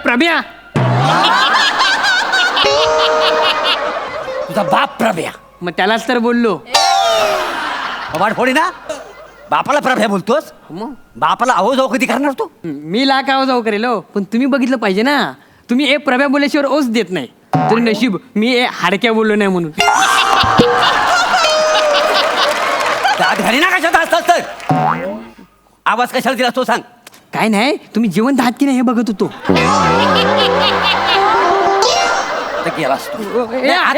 प्रभ्या. तुझा बाप प्रभ्या. मग त्यालाच तर बोललो. फोडी ना, बापाला प्रभ्या बोलतोस? मग बापाला आहो जाऊ कधी करणार तू? मी लाख आवाज जाऊ करेल हो. पण तुम्ही बघितलं पाहिजे ना, तुम्ही ए प्रभ्या बोलल्याशिवाय ओस देत नाही. तरी नशीब मी ए हाडक्या बोललो नाही म्हणून. दात घाली ना कशात असतात तर आवाज कशाला दिला तो सांग. काय नाही, तुम्ही जिवंत आहात की नाही हे बघत होतो. गेलास तू. ए, आई, आई,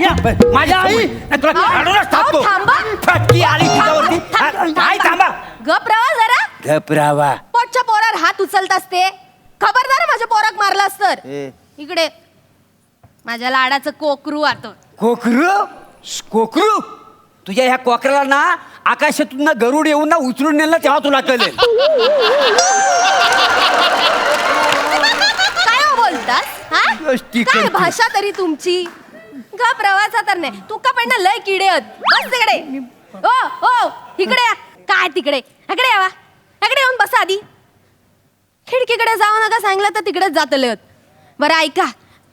या, आई. माझ्या आई तुला काढूनच टाकतो. फटकी आली तुझ्यावरती. आई थांबा. गप राहा जरा. गप राहावा. पोटच्या पोरावर हात उचलत असते. खबरदार माझ्या पोराक मारलास तर. इकडे माझ्या लाडाचं कोकरू आत. कोकरू कोकरू तुझ्या ह्या कोकराला ना आकाशातून ना गरुड येऊन ना उचलून नेलं तेव्हा तुला कळेल. काय हो बोलतास हा? गोष्टी काय करते. भाषा तरी तुमची. गप प्रवासा तर नाही तू का पण लय किडे आहेत. बस तिकडे. ओ ओ इकडे या. काय तिकडे इकडे यावा. इकडे येऊन बसा आधी. खिडकीकडे जाऊ नका सांगितलं तर तिकडेच जातले. बरं ऐका,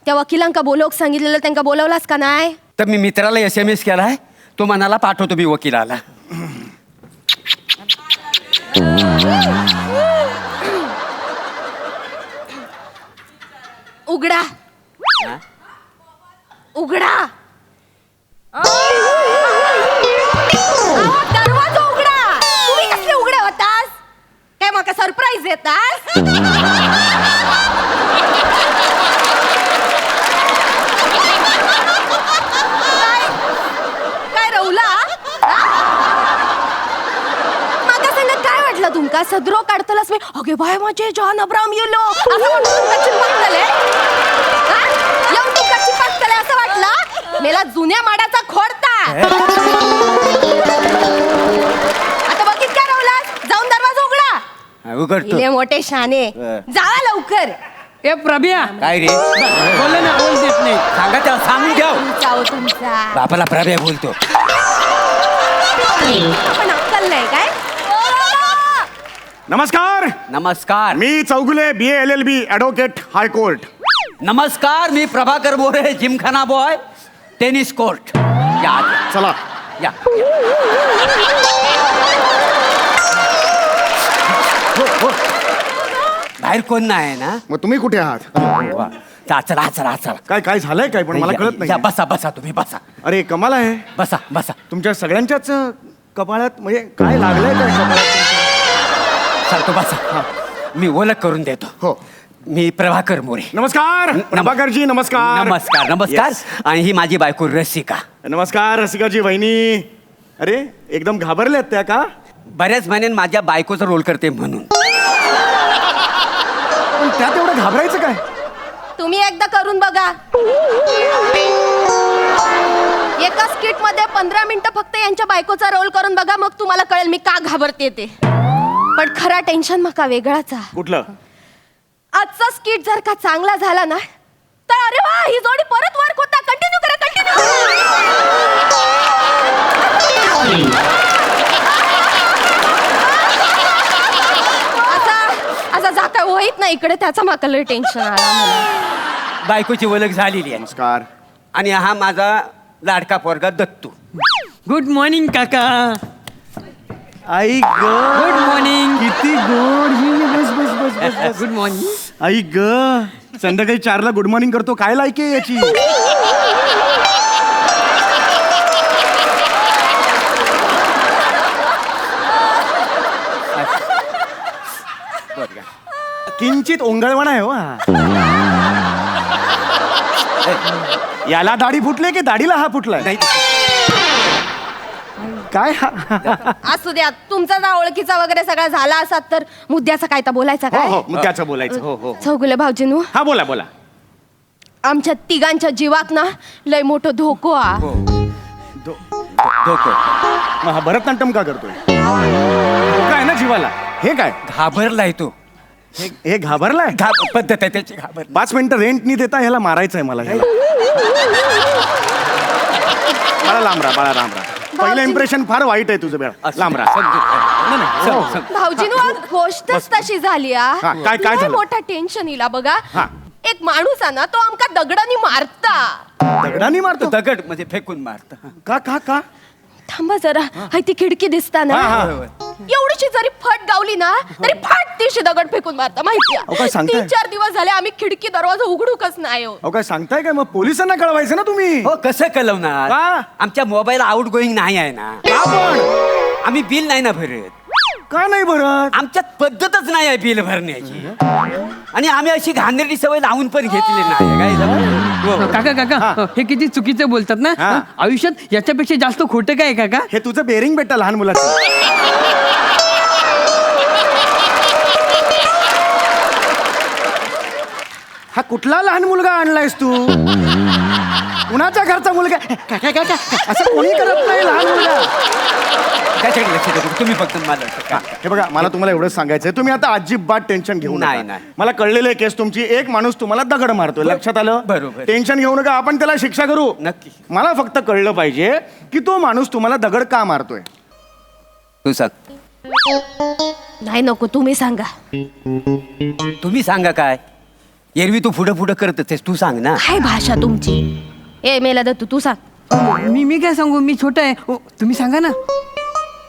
त्या वकिलांका बोलवक सांगितलेलं त्यांना बोलवलास का नाही? तर मी मित्राला SMS केलाय, तो मनाला पाठवतो मी वकिलाला. उघडा उघडा. दरवाजा उघडा. तुम्ही कसले उघडे होतास? काय मका सरप्राईज देतास? काय रवला? माका सांगा काय वाटलं तुमका? सदरो काढतलास मी अगे बाय माझे जॉन अब्राहम येलो असं म्हणून तुमका चिंपाक झाले. येऊन तुमका चिंपाक झाले असं वाटलं? मेला जुन्या माडाचा खोडता. आता बघित काय रवलास? जाऊन दरवाजा उघडा. उघडतो. इले मोठे शाने जावा लवकर. ए प्रभ्या काय रे बोल ना, ओस देत नाही. सांगा त्या सांगून ठेव. तुमचा बापाला प्रभ्या बोलतो. पण अक्कल नाही काय? नमस्कार. नमस्कार. मी Chougule BA LLB advocate high court. नमस्कार, मी प्रभाकर बोरे जिमखाना बॉय टेनिस कोर्ट. या आत या. चला. या हो. बाहेर कोण नाही ना? मग तुम्ही कुठे आहात? चला चला चला. काय काय झालंय काय पण मला कळत या, नाही. बसा बसा तुम्ही बसा. अरे कमाल आहे. बसा बसा. तुमच्या सगळ्यांच्याच कपाळात म्हणजे काय लागलंय काय कपाळात तुमच्या? सांगतो बसा. मी ओळख करून देतो. हो. मी प्रभाकर मोरे. नमस्कार प्रभाकरजी. नमस्कार. नमस्कार नमस्कार. Yes. आणि ही माझी बायको रसिका. नमस्कार रसिकाजी वहिनी. अरे एकदम घाबरल्यात त्या का? बऱ्याच महिन्यात माझ्या बायकोचा रोल करते म्हणून. पण त्यात एवढं घाबरायचं काय? तुम्ही एकदा करून बघा. एका स्किट मध्ये 15 मिनिटं फक्त यांच्या बायकोचा रोल करून बघा, मग तुम्हाला कळेल मी का घाबरते ते. पण खरा टेन्शन मका वेगळाचा. कुठलं? आजचा स्किट जर का चांगला झाला ना तर अरे वा ही जोडी परत वर्क होता. कंटिन्यू करा असा जाता होईत ना इकडे, त्याचा माका लय टेन्शन आला मला. बायकोची ओळख झालेली आहे. नमस्कार. आणि हा माझा लाडका पोरगा दत्तू. गुड मॉर्निंग काका. आई ग गुड मॉर्निंग. किती गोड. बस बस बस बस बस. Good morning. आई ग संध्याकाळी 4ला गुड मॉर्निंग करतो. काय लायकी आहे याची? किंचित ओंगळवणा आहे हो हा. याला दाढी फुटली की दाढीला हा फुटलाय? नाही काय हा? असू द्या. तुमचा जर ओळखीचा वगैरे सगळा झाला असत तर मुद्द्याचा काय तर बोलायचा हो काय? हो मुद्द्याचं बोलायचं. हो हो चौगुले भाऊजीनू, हा बोला बोला. आमच्या तिघांच्या जीवात ना लय मोठं धोको आ. धोको. मग हा भरतनाट्यम का करतोय? काय ना जीवाला हे काय? घाबरलाय तो. हे घाबरलाय? पद्धत आहे त्याची. घाबर. 5 मिनिटं रेंट नाही देता ह्याला मारायचंय मला. ह्याला बाळा लांब राहा. पहिलं इम्प्रेशन फार वाईट आहे तुझं. बेळा लांब राहा. सांग, सांग. भाऊजीनो आज गोष्टच तशी झाली हा, काय लय झालं? मोठा टेन्शन इला बघा हा. एक माणूस आहे ना तो आमका दगडाने मारता. दगडानी मारतो तो दगड म्हणजे फेकून मारत. का का का थांबा जरा हाय ती खिडकी दिसता ना हा, हा. एवढीशी जरी फट गावली ना तरी फट तिशी दगड फेकून मारता माहितीये. अहो, काय सांगताय? 3-4 दिवस झाले आम्ही खिडकी दरवाजा उघडूकच नाही हो. अहो काय सांगताय काय मग पोलिसांना कळवायचं ना तुम्ही हो कसं कळवणार? का? आमच्या मोबाईल आउट गोईंग नाही आहे ना. का पण आम्ही बिल नाही ना भरत. का नाही भरत आमच्यात पद्धतच नाही आहे बिल भरण्याची. आणि आम्ही अशी घाणेरडी सवय लावून पण घेतली नाही. काय झालं? काका काका हे किती चुकीचं बोलतात ना हा. आयुष्यात याच्यापेक्षा जास्त खोटं काय आहे, काका? हे तुझं बेरिंग भेटतं लहान मुलाचं हा कुठला लहान मुलगा आणलायस तू कुणाच्या घरचा मुलगा काय काय काय काय? असं कोणी करत नाही लहान मुलगा त्याच्याकडे लक्ष द्या तुम्ही फक्त मला हा, हे बघा मला तुम्हाला एवढंच सांगायचंय तुम्ही आता अजिबात टेन्शन घेऊ नाही, नका नाही. मला कळलेली आहे केस तुमची एक माणूस तुम्हाला दगड मारतोय लक्षात आलं बरोबर. टेन्शन घेऊ नका आपण त्याला शिक्षा करू नक्की. मला फक्त कळलं पाहिजे की तो माणूस तुम्हाला दगड का मारतोय तू सांग. नाही नको तुम्ही सांगा. तुम्ही सांगा काय. एरवी तू पुढं पुढं करतच तू सांग ना. काय भाषा तुमची. ए मेला दत्तू तू सांग. मी काय सांगू मी छोटा आहे तुम्ही सांगा ना.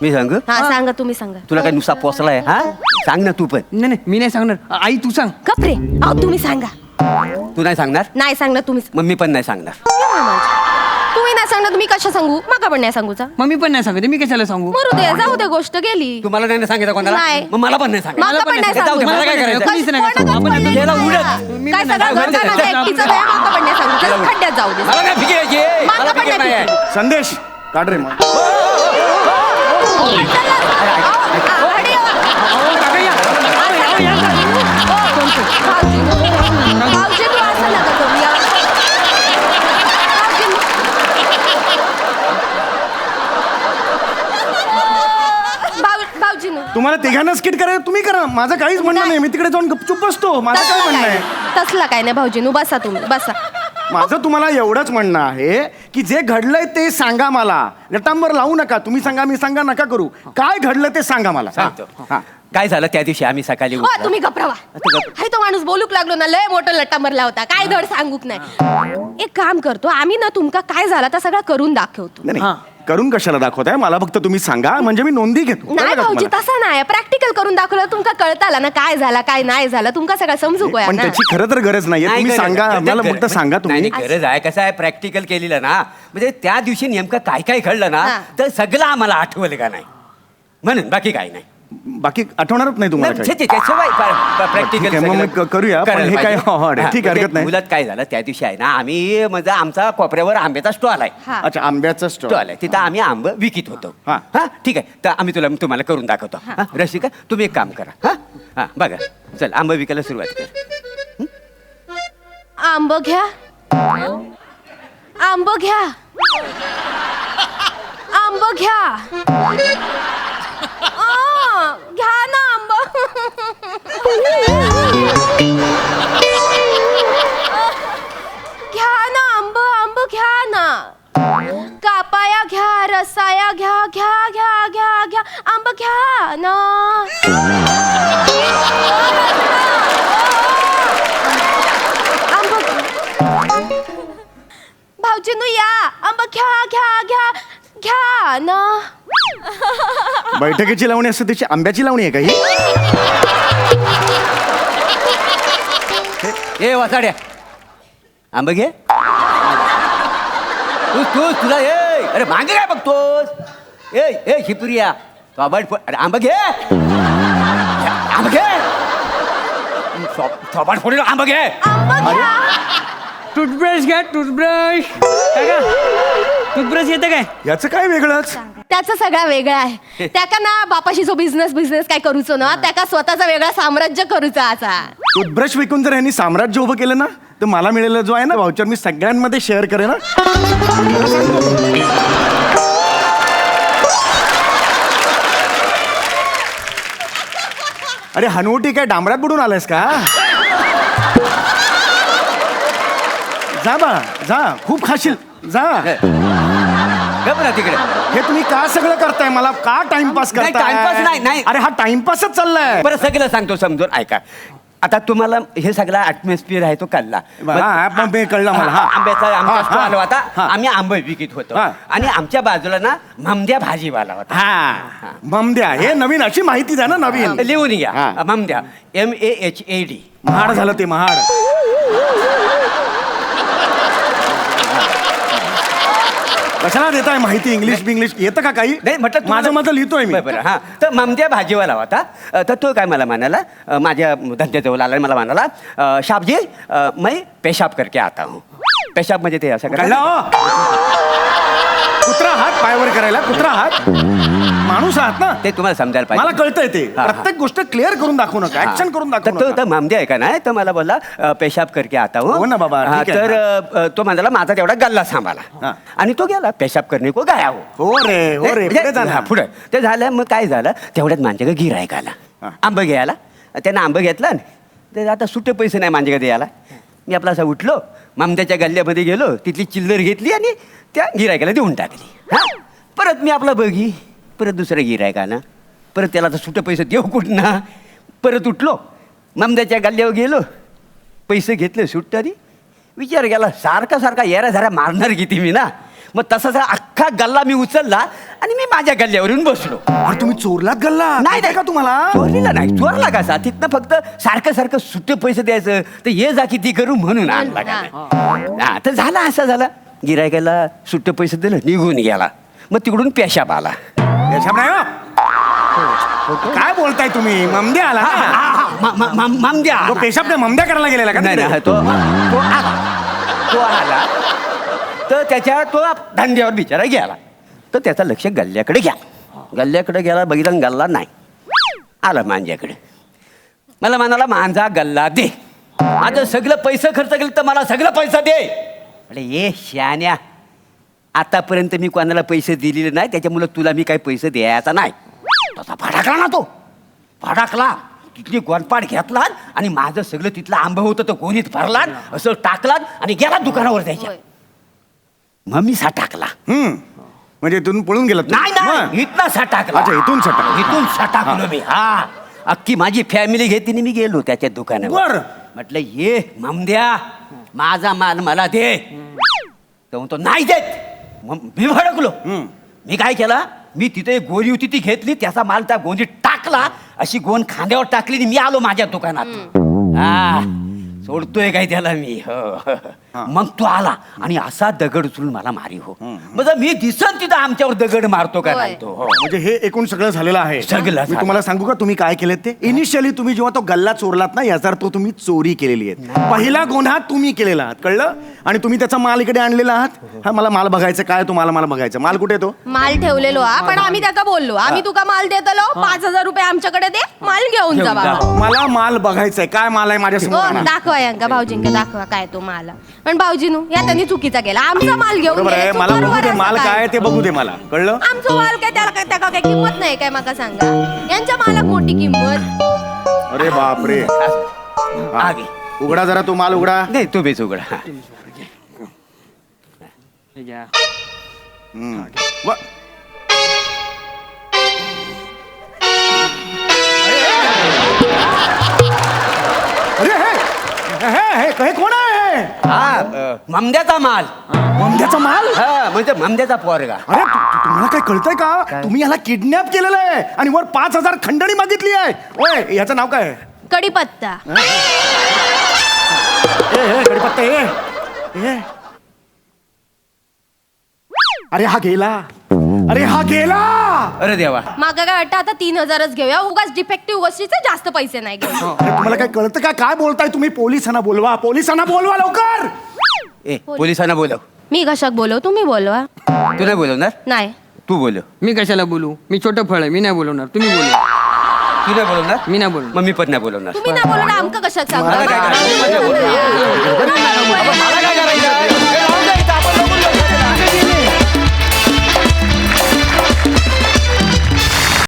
मी सांग. हा सांगा तुम्ही सांगा. तुला काय नुसता पोचलाय हा. सांग ना तू पण. नाही नाही मी नाही सांगणार आई तू सांग. कपरे अहो तुम्ही सांगा. तू नाही सांगणार नाही सांगणार तुम्ही. मग मी पण नाही सांगणार. तुम्ही नाही सांगणार तुम्ही कशा सांगू माका पण नाही सांगूचा. मम्मी पण नाही सांगते मी कशाला सांगू. मरू दे जाऊ दे गोष्ट गेली. तुम्हाला नाही ना सांगितलं कोणाला. नाही. मग मला पण नाही सांगितलं. माका पण नाही जाऊ दे, सांगू. मला काय करायचं? कोणीच नाही कोणालाच सांगू. पण नाही. याला उडत. मी काय पण नाही सगळं सांगू. घरचा माझ्या एकटीचं नाही, माका पण नाही सांगू. चल, खड्ड्यात जाऊ दे. मला काय फिकीर आहे की? मला मला पण फिकीर नाही नाही आहे. संदेश काढ रे मग भाऊजी तू असं नका करू या. भाऊजी तुम्हाला तिघांना स्किट करायचं तुम्ही करा माझं काहीच म्हणणं नाही मी तिकडे जाऊन गपचूप बसतो माझं काय म्हणणं आहे तसला काय नाही भाऊजी बसा तुम्ही बसा. माझं तुम्हाला एवढंच म्हणणं आहे की जे घडलंय ते सांगा मला लटांबर लावू नका तुम्ही सांगा मी सांगा नका करू काय घडलं ते सांगा मला सांगतो. हा. काय झालं त्या दिवशी आम्ही सकाळी हो उठलो. तुम्ही गप्रावा. हाय तो माणूस बोलूक लागलो ना लय मोठं लट्टा मरला होता काय धड सांगूक नाही. एक काम करतो आम्ही ना तुमका काय झाला तर सगळं करून दाखवतो. नाही नाही, करून कशाला दाखवताय मला फक्त तुम्ही सांगा म्हणजे मी नोंदी घेतो नाही कळलं का भाऊजी तुम्हाला? तसा नाही प्रॅक्टिकल करून दाखवलं तुमका कळताला ना काय झाला काय नाही झालं तुमका सगळं समजू गोया पण ना. त्याची खरं तर गरज नाहीये नाही, तुम्ही गरज सांगा आहे. मला गरज- फक्त सांगा तुम्ही नाही, नाही, गरज आहे कसं आहे प्रॅक्टिकल केलेलं ना म्हणजे त्या दिवशी नेमकं काय काय घडलं ना हा. तर सगळं आम्हाला आठवलं का नाही म्हणून बाकी काय नाही. बाकी आठवणारच नाही तुम्हाला काही. ठीक आहे ठीक आहे, मग मग करूया, पण हे काय hard आहे. ठीक आहे, हरकत नाही. मुलात काय झालं त्या दिवशी आहे ना आम्ही म्हणजे आमचा कोपऱ्यावर आंब्याचा स्टॉल आहे. हा. अच्छा आंब्याचा स्टॉल स्टॉल आहे तिथं आम्ही आंब विकित होतो. हा. हा ठीक आहे तर आम्ही तुम्हाला करून दाखवतो. हा, रसिका तुम्ही एक काम करा. हा हा बघा चल आंब विकायला सुरुवात कर. आंब घ्या आंब घ्या आंब घ्या घ्या ना आंब घ्या ना आंब आंब घ्या ना कापाया घ्या रसाया घ्या घ्या घ्या घ्या घ्या आंब घ्या ना भाऊजीनू या आंब घ्या घ्या घ्या घ्या ना. बैठकीची लावणी असते त्याची आंब्याची लावणी आहे का ही ए वासाड्या आंब घे तू तुला ए अरे मागे काय बघतोस ए ए शिपुरिया थोबाड अरे आंब घे आंब घे थोबाड फोडील आंब घे. आंब घ्या टूथब्रश घ्या टूथब्रश टूथब्रश येतं काय. याचं काय वेगळंच त्याचं सगळा वेगळा आहे त्याका ना बापाशी जो बिझनेस काय करूचो ना त्याका स्वतःचा वेगळा साम्राज्य करूचा असा. टूथब्रश विकून जर यांनी साम्राज्य उभं केलं ना तर मला मिळेल जो आहे ना व्हाउचर मी सगळ्यांमध्ये शेअर करेन ना. अरे हनुवटी काय डांबरात बुडून आलायस का जा बा जा खूप खाशील जा गप ना तिकडे. हे तुम्ही का सगळं करताय मला का टाइमपास नाही, करताय टाइमपास नाही. अरे हा टाइमपासच चाललाय बरं सगळं सांगतो समजून ऐका. आता तुम्हाला हे सगळा ॲटमॉस्फिअर आहे तो कळला. हा, मग हे कळलं मला. हा. आंब्याचा आमचा हा, स्टॉल होता. हा. आम्ही आंबे विकत होतो हा. आणि आमच्या बाजूला ना ममद्या भाजीवाला होता. हा ममद्या हे नवीन अशी माहिती द्या ना नवीन लिहून घ्या. हा. ममद्या MAHAD. महाड झालं ते महाड कशाला देताय माहिती इंग्लिश बिंग्लिश येतं का काही नाही म्हटलं माझं मत लिहितोय मी बरं हा. तर ममद्या भाजीवाला होता. तर तो काय मला म्हणाला माझ्या धंद्याजवळ आला आणि मला म्हणाला शाबजी मैं पेशाब करके आता हूँ. पेशाब म्हणजे ते असं कळलं हो? कुत्रा हात पायावर करायला कुत्रा हात माणूस आहात ना ते तुम्हाला समजायला पाहिजे. मला कळतंय ते हा, हा. प्रत्येक गोष्ट क्लिअर करून दाखवू नका ऍक्शन करून तर दाखवू तो नका तर मामदे आहे का नाही तर मला बोलला पेशाब करके आता हूँ. हो ना बाबा, हा, ठीक आहे तर तो म्हणाला माझा तेवढा गल्ला सांभाळा. हा. आणि तो गेला पेशाब करणे को गया हो. हो रे पुढे जा ना. पुढे ते झालं मग काय झालं तेवढ्यात माझ्याकडे गिरायक आला. हा. आंबं घ्यायला त्यानं आंबं घेतलं ना ते आता सुट्टे पैसे नाही माझ्याकडे द्यायला. मी आपला असा उठलो मामद्याच्या गल्ल्यामध्ये गेलो तिथली चिल्लर घेतली आणि त्या गिरायकाला देऊन टाकली. हा. परत मी आपला बघी परत दुसऱ्या गिरायकानं परत त्याला आता सुट्टे पैसे देऊ कुठं ना परत उठलो मामद्याच्या गल्ल्यावर गेलो पैसे घेतले सुट्टारी विचार केला सारखा सारखा येरा झारा मारणार किती मी ना मग तसाच अख्खा गल्ला मी उचलला आणि मी माझ्या गल्ल्यावरून बसलो. अरे तुम्ही चोरलात गल्ला नाही का तुम्हाला चोरलीला नाही चोरला कसा तिथनं फक्त सारखं सारखं सुट्टे पैसे द्यायचं तर ये जा किती करू म्हणून आणला का नाही. हा तर झाला असा झाला गिरायकाला सुट्टे पैसे दिलं निघून गेला मग तिकडून पेशाब आला. पेशाब नाही हो? काय बोलताय तुम्ही ममद्या आला ना? मामद्या तो पेशाब नाही ममद्या करायला गेलेला का नाही तिकडे? नाही तो आला तर त्याच्या तो धंद्यावर बिचारा गेला तर त्याचं लक्ष गल्ल्याकडे गल्ल्याकडे गेला बघितला गल्ला नाही आला माझ्याकडे मला म्हणाला माझा गल्ला दे माझं सगळं पैसे खर्च केलं तर मला सगळं पैसा दे. अरे ये श्यान्या आतापर्यंत मी कोणाला पैसे दिलेले नाही त्याच्यामुळे तुला मी काही पैसे द्यायचा नाही. तसा फटाकला ना तो फटाकला तिथली गोनपाट घेतला आणि माझं सगळं तिथलं आंबं होतं तर गोणीत भरला असं टाकला आणि गेला दुकानावर जायच्या. मग मी टाकला म्हणजे इथून पळून गेला नाही नाही इथला टाकला. अच्छा, इथून सटाकला. इथून सटाकलो मी. हा अख्खी माझी फॅमिली घेतली मी गेलो त्याच्या दुकानावर. बरं. म्हटलं ये ममद्या माझा माल मला दे तर म्हणतो नाही देत. मग मी भडकलो. मी काय केला मी तिथे एक गोणी होती ती घेतली त्याचा माल त्या गोणीत टाकला अशी गोण खांद्यावर टाकली आणि मी आलो माझ्या दुकानात. हा सोडतोय काय त्याला मी हो. मग तो आला आणि असा दगड उचलून मला मारी हो म्हणजे मी दिसन तिथं आमच्यावर दगड मारतो का नाही तो हो. म्हणजे हे एकूण सगळं झालेलं आहे सगळं मी झालं. तुम्हाला सांगू का तुम्ही काय केलेत ते इनिशियली तुम्ही जेव्हा तो गल्ला चोरलात ना याचा अर्थ तुम्ही चोरी केलेली आहे. पहिला गुन्हा तुम्ही केलेला आहात कळलं आणि तुम्ही त्याचा माल इकडे आणलेला आहात. हा मला माल बघायचा काय तुम्हाला माल बघायचा माल कुठे तो माल ठेवलेलो हा पण आम्ही त्याका बोललो आम्ही तुका माल देतलो 5,000 रुपये आमच्याकडे दे माल घेऊन जा बाबा. मला माल बघायचाय काय माल आहे माझ्या हो समोर दाखवा यांका भाऊजींका दाखवा काय तो माल पण भाऊजीनू या त्यांनी चुकीचा केला आमचा माल घेऊन बरोबर आहे गेले. मला बघू चुकीवर दे असं माल काय? काय ते बघू दे मला कळलं आमचा माल काय त्याला काय त्याका काय किंमत नाही काय माका सांगा यांच्या मालाक मोठी किंमत. अरे बापरे आगे उघडा जरा तो माल उघडा नाही तू बेच उघडा. हा. हे घ्या. व- अरे हे कोण आहे हा ममद्याचा माल. ममद्याचा माल हा म्हणजे ममद्याचा पोरगा. अरे तुम्हाला काय कळतंय का तुम्ही याला किडनॅप केलेलं आहे आणि वर 5,000 खंडणी मागितली आहे. ओय याचं नाव काय कडीपत्ता कडीपत्ता ए अरे हा गेला अरे देवा मागा काय वाटतं आता 3,000च घेऊया उगाच डिफेक्टिव्ह गोष्टीचे जास्त पैसे नाही घेऊ. अरे तुम्हाला काय कळतं का काय बोलताय तुम्ही पोलिसांना बोलवा लवकर. ए पोलिसांना बोलव. मी कशाक बोलव तुम्ही बोलवा. तू नाही बोलवणार नाही तू बोलव. मी कशाला बोलू मी छोटं फळ आहे मी नाही बोलवणार तुम्ही बोलू. तू नाही बोलवणार मी नाही बोलू. मग मी पण नाही बोलवणार. तुम्ही नाही बोलवणार आमका कशाक सांगा मला काय करायचं? मला मला काय करायचं